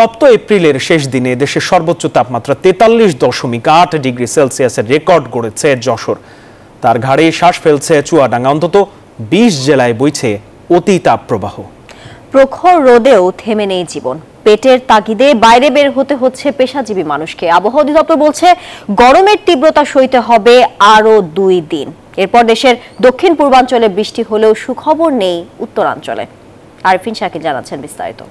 তপ্ত এপ্রিলের শেষ দিনে দেশের সর্বোচ্চ তাপমাত্রা 43.8 ডিগ্রি সেলসিয়াসের রেকর্ড গড়েছে যশোর। তার ঘাড়ে শ্বাস ফেলছে চুয়াডাঙ্গা। অন্তত 20 জেলায় বইছে অতি তাপপ্রবাহ। প্রখর রোদেও থেমে নেই জীবন। পেটের তাগিদে বাইরে বের হতে হচ্ছে পেশাজীবী মানুষকে। আবহাওয়া অধিদপ্তর বলছে গরমের তীব্রতা সইতে হবে আরো 2 দিন। এরপর দেশের দক্ষিণ পূর্বাঞ্চলে বৃষ্টি হলেও সুখবর নেই উত্তরাঞ্চলে। আরিফিন শাকিল জানাচ্ছেন বিস্তারিত।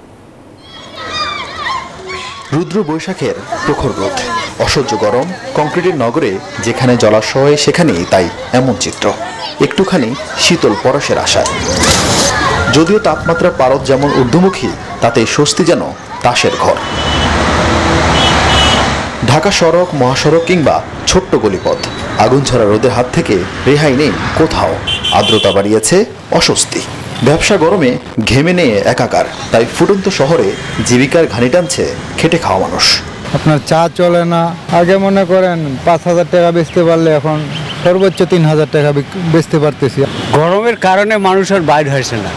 রুদ্র বৈশাখের প্রখর রোদ, অসহ্য গরম, কংক্রিটের নগরে যেখানে জলাশয় সেখানেই তাই এমন চিত্র। একটুখানি শীতল পরশের আশায়। যদিও তাপমাত্রা পারদ যেমন ঊর্ধ্বমুখী, তাতে স্বস্তি যেন তাসের ঘর। ঢাকা সড়ক, মহাসড়ক কিংবা ছোট্ট গলিপথ, আগুন ঝরা রোদের হাত থেকে রেহাই নেই কোথাও। আর্দ্রতা বাড়িয়েছে অস্বস্তি। ব্যবসা গরমে ঘেমে নিয়ে একাকার। তাই ফুটন্ত শহরে জীবিকার ঘানি টানছে খেটে খাওয়া মানুষ। আপনার চা চলে না। আগে মনে করেন 5,000 টাকা বেচতে পারলে এখন সর্বোচ্চ 3,000 টাকা বেচতে পারতেছি। গরমের কারণে মানুষের বাইর হয়েছে না।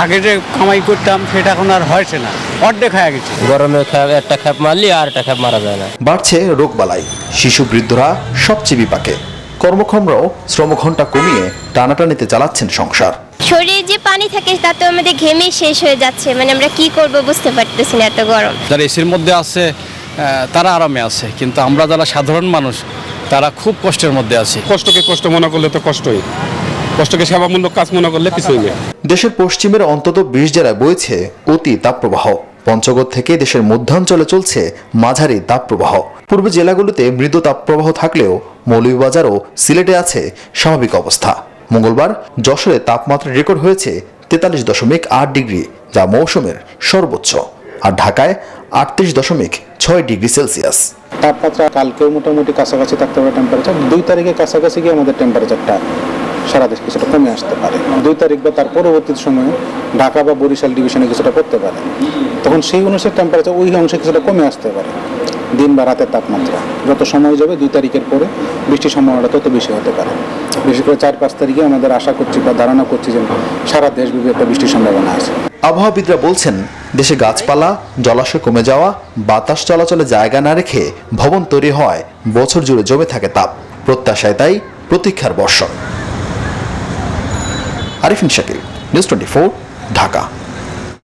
আগে যে কামাই করতাম সেটা এখন আর হয়েছে না, অর্ধেক হয়ে গেছে। গরমে একটা খ্যাপ মারলি আর একটা খ্যাপ মারা যায় না। বাড়ছে রোগবালাই, শিশু বৃদ্ধরা সবচেয়ে বিপাকে। কর্মক্ষমরাও শ্রমঘণ্টা কমিয়ে টানাটানিতে চালাচ্ছেন সংসার। শরীরে যে পানি থাকে তাতে আমাদের ঘেমে শেষ হয়ে যাচ্ছে, মানে আমরা কি করব বুঝতে পারতেছি না, এত গরম। যারা এসির মধ্যে আছে তারা আরামে আছে, কিন্তু আমরা যারা সাধারণ মানুষ তারা খুব কষ্টের মধ্যে আছি। কষ্টকে কষ্ট মনে করলে তো কষ্টই, কষ্টকে সেবামূলক কাজ মনে করলে কিছুই নেই। দেশের পশ্চিমের অন্তত 20 জেলায় বইছে অতি তাপপ্রবাহ। পঞ্চগড় থেকে দেশের মধ্যাঞ্চলে চলছে মাঝারি তাপপ্রবাহ। পূর্ব জেলাগুলোতে মৃদু তাপপ্রবাহ থাকলেও মৌলভীবাজার ও সিলেটে আছে স্বাভাবিক অবস্থা। মঙ্গলবার যশোরে তাপমাত্রা রেকর্ড হয়েছে 43.8 ডিগ্রি, যা মৌসুমের সর্বোচ্চ। আর ঢাকায় 38.6 ডিগ্রি সেলসিয়াস। তাপমাত্রা কালকেও মোটামুটি কাছাকাছি থাকতে পারে। টেম্পারেচার 2 তারিখে কাছাকাছি গিয়ে আমাদের টেম্পারেচারটা সারা দেশ কিছুটা কমে আসতে পারে। 2 তারিখ বা তার পরবর্তী সময়ে ঢাকা বা বরিশাল ডিভিশনে কিছুটা পড়তে পারে। তখন সেই অনুসারে টেম্পারেচার ওই অংশে কিছুটা কমে আসতে পারে। দিন বা রাতের তাপমাত্রা যত সময় যাবে 2 তারিখের পরে বৃষ্টির সম্ভাবনাটা তত বেশি হতে পারে। বিশেষ করে 4-5 তারিখে আমাদের আশা করছি বা ধারণা করছি যে সারা দেশব্যাপী একটা বৃষ্টির সম্ভাবনা আছে। আবহাওয়াবিদরা বলছেন দেশে গাছপালা, জলাশয় কমে যাওয়া, বাতাস চলাচলে জায়গা না রেখে ভবন তৈরি হয় বছর জুড়ে জমে থাকে তাপ। প্রত্যাশায় তাই প্রতীক্ষার বর্ষণ। আরিফিন শাকিল, নিউজ 24, ঢাকা।